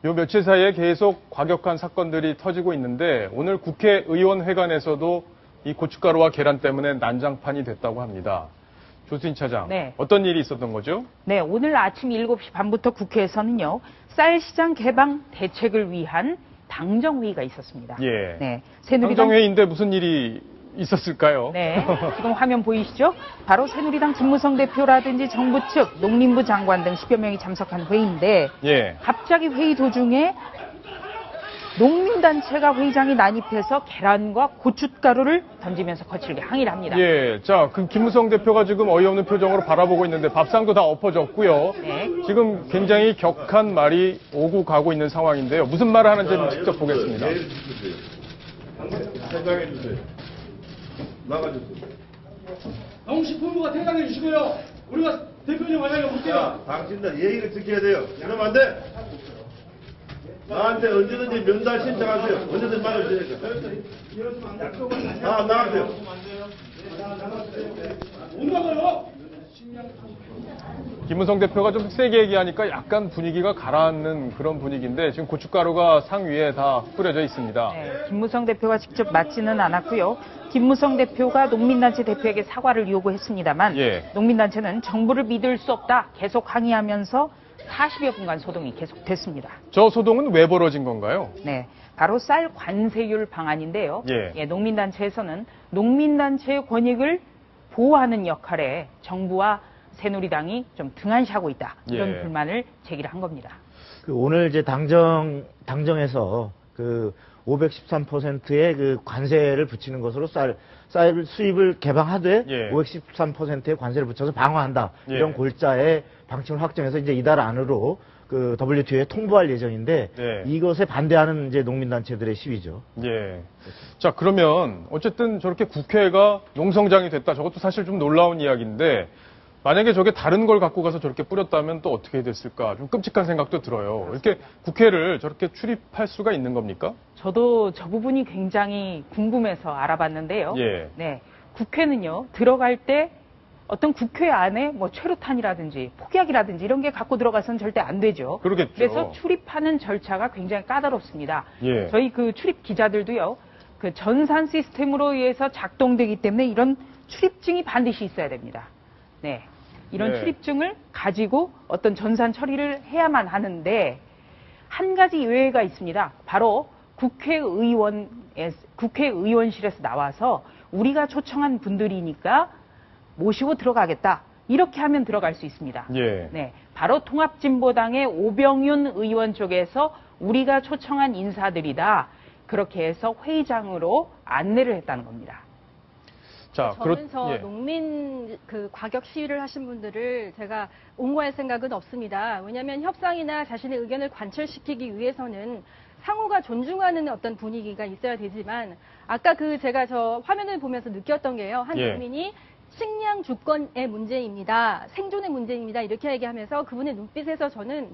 요 며칠 사이에 계속 과격한 사건들이 터지고 있는데 오늘 국회의원회관에서도 이 고춧가루와 계란 때문에 난장판이 됐다고 합니다. 조수인 차장, 네. 어떤 일이 있었던 거죠? 네, 오늘 아침 7시 반부터 국회에서는요. 쌀시장 개방 대책을 위한 당정회의가 있었습니다. 예. 네, 당정회의인데 무슨 일이 있었을까요? 네, 지금 화면 보이시죠? 바로 새누리당 김무성 대표라든지 정부 측, 농림부 장관 등 10여 명이 참석한 회의인데 예. 갑자기 회의 도중에 농민단체가 회의장에 난입해서 계란과 고춧가루를 던지면서 거칠게 항의를 합니다. 예. 자, 그 김무성 대표가 지금 어이없는 표정으로 바라보고 있는데 밥상도 다 엎어졌고요. 네. 지금 굉장히 격한 말이 오고 가고 있는 상황인데요. 무슨 말을 하는지 좀 직접 보겠습니다. 퇴장해 주세요. 나가주세요. 농식품부가 퇴장해 주시고요. 우리가 대표님 만약에 볼게요. 당신들 예의를 지켜야 돼요. 그러면 안 돼. 나한테 언제든지 면담 신청하세요. 언제든지 말해주세요. 나가세요. 못 나가요. 김무성 대표가 좀 세게 얘기하니까 약간 분위기가 가라앉는 그런 분위기인데 지금 고춧가루가 상 위에 다 뿌려져 있습니다. 네, 김무성 대표가 직접 맞지는 않았고요. 김무성 대표가 농민단체 대표에게 사과를 요구했습니다만 예. 농민단체는 정부를 믿을 수 없다 계속 항의하면서 40여 분간 소동이 계속됐습니다. 저 소동은 왜 벌어진 건가요? 네, 바로 쌀 관세율 방안인데요. 예. 농민단체에서는 농민단체의 권익을 보호하는 역할에 정부와 새누리당이 좀 등한시하고 있다. 이런 예. 불만을 제기를 한 겁니다. 오늘 이제 당정에서 그 513%의 그 관세를 붙이는 것으로 쌀 수입을 개방하되 예. 513%의 관세를 붙여서 방어한다. 예. 이런 골자의 방침을 확정해서 이제 이달 안으로 그 WTO에 통보할 예정인데 네. 이것에 반대하는 이제 농민단체들의 시위죠. 예. 자, 그러면 어쨌든 저렇게 국회가 농성장이 됐다. 저것도 사실 좀 놀라운 이야기인데 만약에 저게 다른 걸 갖고 가서 저렇게 뿌렸다면 또 어떻게 됐을까? 좀 끔찍한 생각도 들어요. 이렇게 국회를 저렇게 출입할 수가 있는 겁니까? 저도 저 부분이 굉장히 궁금해서 알아봤는데요. 예. 네, 국회는요 들어갈 때 어떤 국회 안에 뭐 최루탄이라든지 폭약이라든지 이런 게 갖고 들어가서는 절대 안 되죠. 그러겠죠. 그래서 출입하는 절차가 굉장히 까다롭습니다. 예. 저희 그 출입 기자들도요, 그 전산 시스템으로 의해서 작동되기 때문에 이런 출입증이 반드시 있어야 됩니다. 네, 이런 네. 출입증을 가지고 어떤 전산 처리를 해야만 하는데 한 가지 예외가 있습니다. 바로 국회의원실에서 나와서 우리가 초청한 분들이니까 모시고 들어가겠다. 이렇게 하면 들어갈 수 있습니다. 예. 네, 바로 통합진보당의 오병윤 의원 쪽에서 우리가 초청한 인사들이다. 그렇게 해서 회의장으로 안내를 했다는 겁니다. 자, 저는 저 예. 농민 그 과격 시위를 하신 분들을 제가 옹호할 생각은 없습니다. 왜냐하면 협상이나 자신의 의견을 관철시키기 위해서는 상호가 존중하는 어떤 분위기가 있어야 되지만 아까 제가 저 화면을 보면서 느꼈던 게요. 한 예. 국민이 식량 주권의 문제입니다. 생존의 문제입니다. 이렇게 얘기하면서 그분의 눈빛에서 저는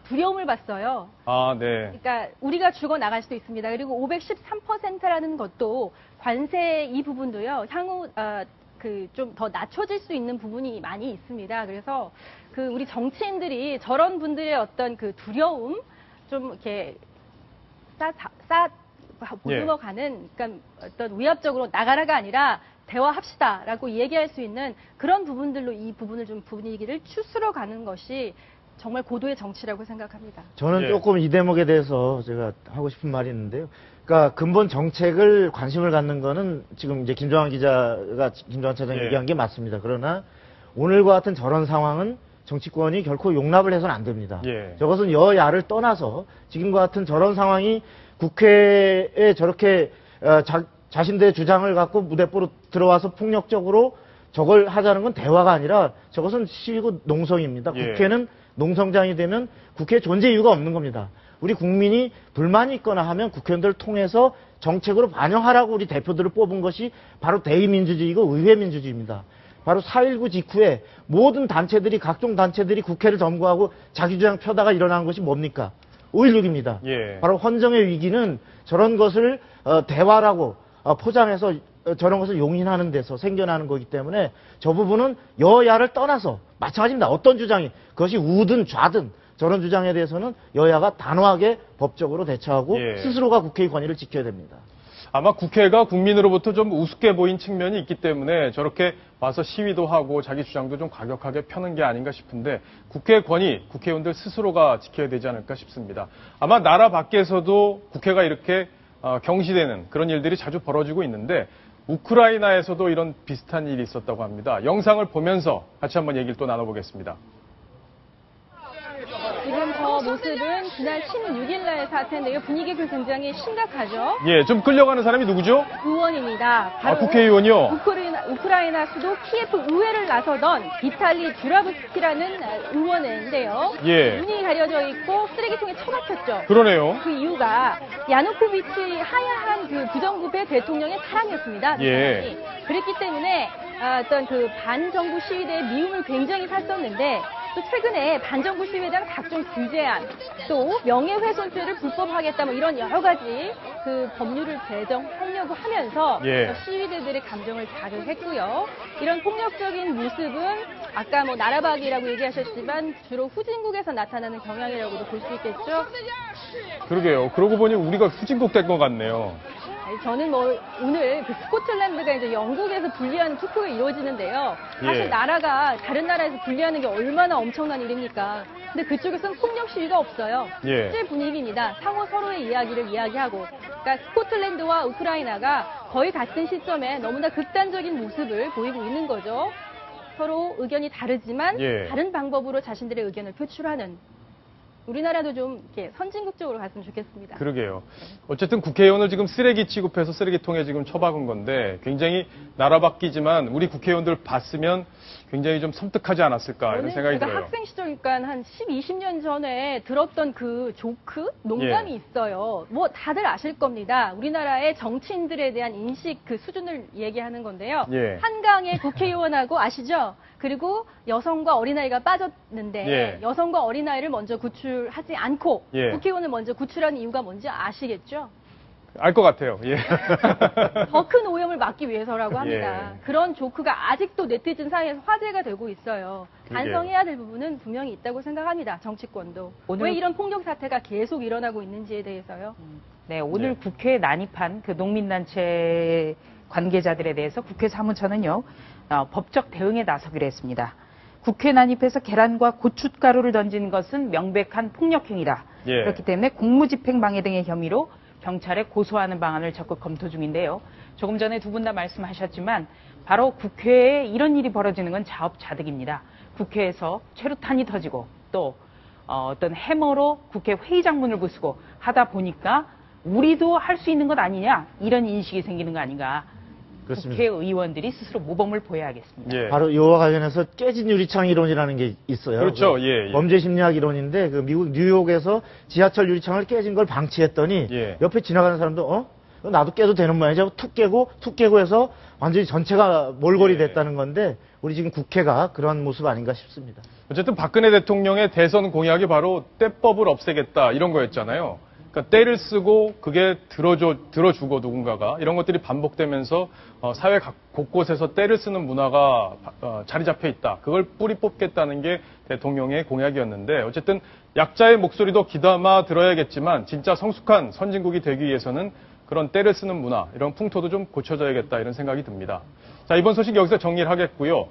두려움을 봤어요. 아, 네. 그러니까 우리가 죽어 나갈 수도 있습니다. 그리고 513%라는 것도 관세 이 부분도요. 향후 좀 더 낮춰질 수 있는 부분이 많이 있습니다. 그래서 우리 정치인들이 저런 분들의 어떤 그 두려움 좀 이렇게 보듬어 가는 그러니까 어떤 위압적으로 나가라가 아니라 대화합시다라고 얘기할 수 있는 그런 부분들로 이 부분을 좀 분위기를 추스러 가는 것이 정말 고도의 정치라고 생각합니다. 저는 예. 조금 이 대목에 대해서 제가 하고 싶은 말이 있는데요. 그러니까 근본 정책을 관심을 갖는 거는 지금 이제 김정환 차장이 예. 얘기한 게 맞습니다. 그러나 오늘과 같은 저런 상황은 정치권이 결코 용납을 해서는 안 됩니다. 예. 저것은 여야를 떠나서 지금과 같은 저런 상황이 국회에 저렇게 자신들의 주장을 갖고 무대뽀로 들어와서 폭력적으로 저걸 하자는 건 대화가 아니라 저것은 시위고 농성입니다. 예. 국회는 농성장이 되면 국회에 존재 이유가 없는 겁니다. 우리 국민이 불만이 있거나 하면 국회의원들을 통해서 정책으로 반영하라고 우리 대표들을 뽑은 것이 바로 대의민주주의고 의회민주주의입니다. 바로 4.19 직후에 모든 단체들이 각종 단체들이 국회를 점거하고 자기 주장 펴다가 일어난 것이 뭡니까? 5.16입니다. 예. 바로 헌정의 위기는 저런 것을 대화라고 포장해서 저런 것을 용인하는 데서 생겨나는 거기 때문에 저 부분은 여야를 떠나서 마찬가지입니다. 어떤 주장이 그것이 우든 좌든 저런 주장에 대해서는 여야가 단호하게 법적으로 대처하고 예. 스스로가 국회의 권위를 지켜야 됩니다. 아마 국회가 국민으로부터 좀 우습게 보인 측면이 있기 때문에 저렇게 와서 시위도 하고 자기 주장도 좀 과격하게 펴는 게 아닌가 싶은데 국회의 권위, 국회의원들 스스로가 지켜야 되지 않을까 싶습니다. 아마 나라 밖에서도 국회가 이렇게 경시되는 그런 일들이 자주 벌어지고 있는데 우크라이나에서도 이런 비슷한 일이 있었다고 합니다. 영상을 보면서 같이 한번 얘기를 또 나눠보겠습니다. 지금 저 모습은 지난 16일 날 사태인데요. 분위기가 굉장히 심각하죠. 예, 좀 끌려가는 사람이 누구죠? 의원입니다. 바로 국회의원이요? 우크라이나 수도 키예프 의회를 나서던 비탈리 주라브스키라는 의원인데요. 예. 눈이 가려져 있고 쓰레기통에 처박혔죠. 그러네요. 그 이유가 야누코비치 하야한 그 부정부패 대통령의 사랑이었습니다. 그 예. 사람이. 그랬기 때문에 어떤 그 반정부 시위대의 미움을 굉장히 샀었는데 또 최근에 반정부 시위에 대한 각종 규제안, 또 명예훼손죄를 불법화하겠다 뭐 이런 여러 가지 그 법률을 제정하려고 하면서 예. 시위대들의 감정을 자극했고요. 이런 폭력적인 모습은 아까 뭐 나라박이라고 얘기하셨지만 주로 후진국에서 나타나는 경향이라고도 볼 수 있겠죠. 그러게요. 그러고 보니 우리가 후진국 된 것 같네요. 저는 뭐 오늘 그 스코틀랜드가 이제 영국에서 분리하는 투표가 이루어지는데요. 사실 예. 나라가 다른 나라에서 분리하는 게 얼마나 엄청난 일입니까? 근데 그쪽에서는 폭력 시위가 없어요. 예. 실제 분위기입니다. 상호 서로의 이야기를 이야기하고. 그러니까 스코틀랜드와 우크라이나가 거의 같은 시점에 너무나 극단적인 모습을 보이고 있는 거죠. 서로 의견이 다르지만 예. 다른 방법으로 자신들의 의견을 표출하는. 우리나라도 좀 이렇게 선진국적으로 갔으면 좋겠습니다. 그러게요. 어쨌든 국회의원을 지금 쓰레기 취급해서 쓰레기통에 지금 처박은 건데 굉장히 나라 바뀌지만 우리 국회의원들 봤으면 굉장히 좀 섬뜩하지 않았을까 이런 생각이 제가 들어요. 학생 시절이니까 한 20년 전에 들었던 그 조크 농담이 예. 있어요. 뭐 다들 아실 겁니다. 우리나라의 정치인들에 대한 인식 그 수준을 얘기하는 건데요. 예. 한강의 국회의원하고 아시죠? 그리고 여성과 어린아이가 빠졌는데 예. 여성과 어린아이를 먼저 구출하지 않고 예. 국회의원을 먼저 구출한 이유가 뭔지 아시겠죠? 알 것 같아요. 예. 더 큰 오염을 막기 위해서라고 합니다. 예. 그런 조크가 아직도 네티즌 사이에서 화제가 되고 있어요. 그러게요. 반성해야 될 부분은 분명히 있다고 생각합니다. 정치권도. 오늘- 왜 이런 폭력 사태가 계속 일어나고 있는지에 대해서요. 네, 오늘 네. 국회에 난입한 그 농민단체 관계자들에 대해서 국회 사무처는요, 법적 대응에 나서기로 했습니다. 국회 난입해서 계란과 고춧가루를 던진 것은 명백한 폭력행위다. 예. 그렇기 때문에 공무집행방해 등의 혐의로 경찰에 고소하는 방안을 적극 검토 중인데요. 조금 전에 두 분 다 말씀하셨지만 바로 국회에 이런 일이 벌어지는 건 자업자득입니다. 국회에서 최루탄이 터지고 또 어떤 해머로 국회 회의장 문을 부수고 하다 보니까 우리도 할 수 있는 것 아니냐 이런 인식이 생기는 거 아닌가. 그렇습니다. 국회의원들이 스스로 모범을 보여야겠습니다. 예. 바로 이와 관련해서 깨진 유리창 이론이라는 게 있어요. 그렇죠. 그 예, 예. 범죄 심리학 이론인데 그 미국 뉴욕에서 지하철 유리창을 깨진 걸 방치했더니 예. 옆에 지나가는 사람도 나도 깨도 되는 모양이지 하고 툭 깨고 해서 완전히 전체가 몰골이 예. 됐다는 건데 우리 지금 국회가 그런 모습 아닌가 싶습니다. 어쨌든 박근혜 대통령의 대선 공약이 바로 떼법을 없애겠다 이런 거였잖아요. 그러니까 떼를 쓰고 그게 들어주고 누군가가 이런 것들이 반복되면서 사회 곳곳에서 떼를 쓰는 문화가 자리 잡혀 있다. 그걸 뿌리 뽑겠다는 게 대통령의 공약이었는데 어쨌든 약자의 목소리도 귀담아 들어야겠지만 진짜 성숙한 선진국이 되기 위해서는 그런 떼를 쓰는 문화, 이런 풍토도 좀 고쳐져야겠다 이런 생각이 듭니다. 자, 이번 소식 여기서 정리를 하겠고요.